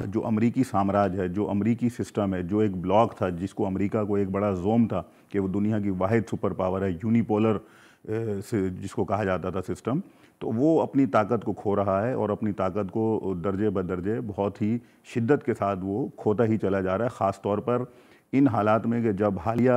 جو امریکی سامراج ہے، جو امریکی سسٹم ہے، جو ایک بلاک تھا جس کو امریکہ کو ایک بڑا زوم تھا کہ وہ دنیا کی واحد سپر پاور ہے، یونیپولر جس کو کہا جاتا تھا سسٹم، تو وہ اپنی طاقت کو کھو رہا ہے اور اپنی طاقت کو درجے بدرجے بہت ہی شدت کے ساتھ وہ کھوتا ہی چلا جا رہا ہے، خاص طور پر ان حالات میں کہ جب حالیہ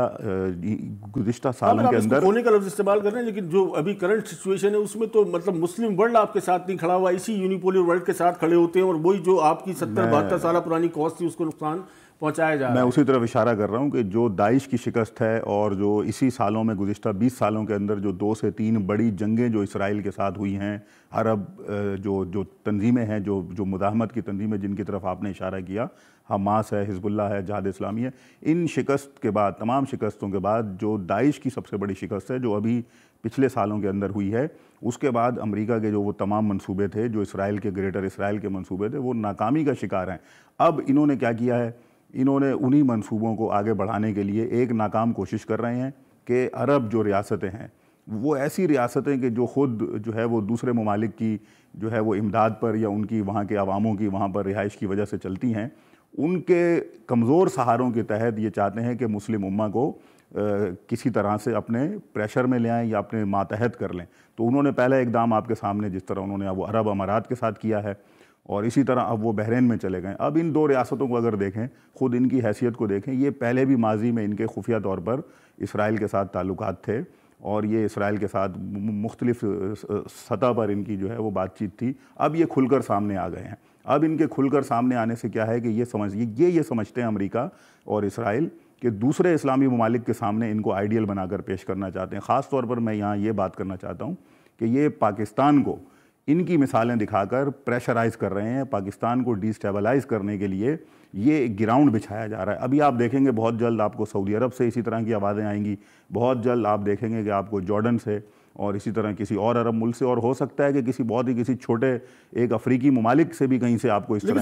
گزشتہ سالوں کے آپ اس کو اندر کھونے کا لفظ استعمال کر رہے ہیں، لیکن جو ابھی کرنٹ سچویشن ہے اس میں تو مطلب مسلم ورلڈ آپ کے ساتھ نہیں کھڑا ہوا، اسی یونیپولر ورلڈ کے ساتھ کھڑے ہوتے ہیں اور وہی جو آپ کی 70-72 سالہ پرانی کاز تھی اس کو نقصان پہنچایا جا رہا ہے۔ میں اسی طرف اشارہ کر رہا ہوں کہ جو داعش کی شکست ہے اور جو اسی سالوں میں گزشتہ 20 سالوں کے اندر جو 2 سے 3 بڑی جنگیں جو اسرائیل کے ساتھ ہوئی ہیں، عرب جو تنظیمیں ہیں، جو مزاحمت کی تنظیمیں جن کی طرف آپ نے اشارہ کیا، حماس ہے، حزب اللہ ہے، جہاد اسلامی ہے، ان شکست کے بعد، تمام شکستوں کے بعد جو داعش کی سب سے بڑی شکست ہے جو ابھی پچھلے سالوں کے اندر ہوئی ہے، اس کے بعد امریکہ کے جو وہ تمام منصوبے تھے، جو اسرائیل کے گریٹر اسرائیل کے منصوبے تھے، وہ ناکامی کا شکار ہیں۔ اب انہوں نے کیا کیا ہے؟ انہوں نے انہی منصوبوں کو آگے بڑھانے کے لیے ایک ناکام کوشش کر رہے ہیں کہ عرب جو ریاستیں ہیں وہ ایسی ریاستیں کہ جو خود جو ہے وہ دوسرے ممالک کی جو ہے وہ امداد پر یا ان کی وہاں کے عواموں کی وہاں پر رہائش کی وجہ سے چلتی ہیں، ان کے کمزور سہاروں کے تحت یہ چاہتے ہیں کہ مسلم امہ کو کسی طرح سے اپنے پریشر میں لے آئیں یا اپنے ماتحت کر لیں۔ تو انہوں نے پہلا اقدام آپ کے سامنے جس طرح انہوں نے وہ عرب امارات کے ساتھ کیا ہے، اور اسی طرح اب وہ بحرین میں چلے گئے۔ اب ان 2 ریاستوں کو اگر دیکھیں، خود ان کی حیثیت کو دیکھیں، یہ پہلے بھی ماضی میں ان کے خفیہ طور پر اسرائیل کے ساتھ تعلقات تھے اور یہ اسرائیل کے ساتھ مختلف سطح پر ان کی جو ہے وہ بات چیت تھی۔ اب یہ کھل کر سامنے آ گئے ہیں۔ اب ان کے کھل کر سامنے آنے سے کیا ہے کہ یہ سمجھتے ہیں امریکہ اور اسرائیل کہ دوسرے اسلامی ممالک کے سامنے ان کو آئیڈیل بنا کر پیش کرنا چاہتے ہیں۔ خاص طور پر میں یہاں یہ بات کرنا چاہتا ہوں کہ یہ پاکستان کو ان کی مثالیں دکھا کر پریشرائز کر رہے ہیں، پاکستان کو ڈی اسٹیبلائز کرنے کے لیے یہ گراؤنڈ بچھایا جا رہا ہے۔ ابھی آپ دیکھیں گے بہت جلد آپ کو سعودی عرب سے اسی طرح کی آوازیں آئیں گی، بہت جلد آپ دیکھیں گے کہ آپ کو جارڈن سے اور اسی طرح کسی اور عرب ملک سے، اور ہو سکتا ہے کہ کسی چھوٹے ایک افریقی ممالک سے بھی کہیں سے آپ کو اس طرح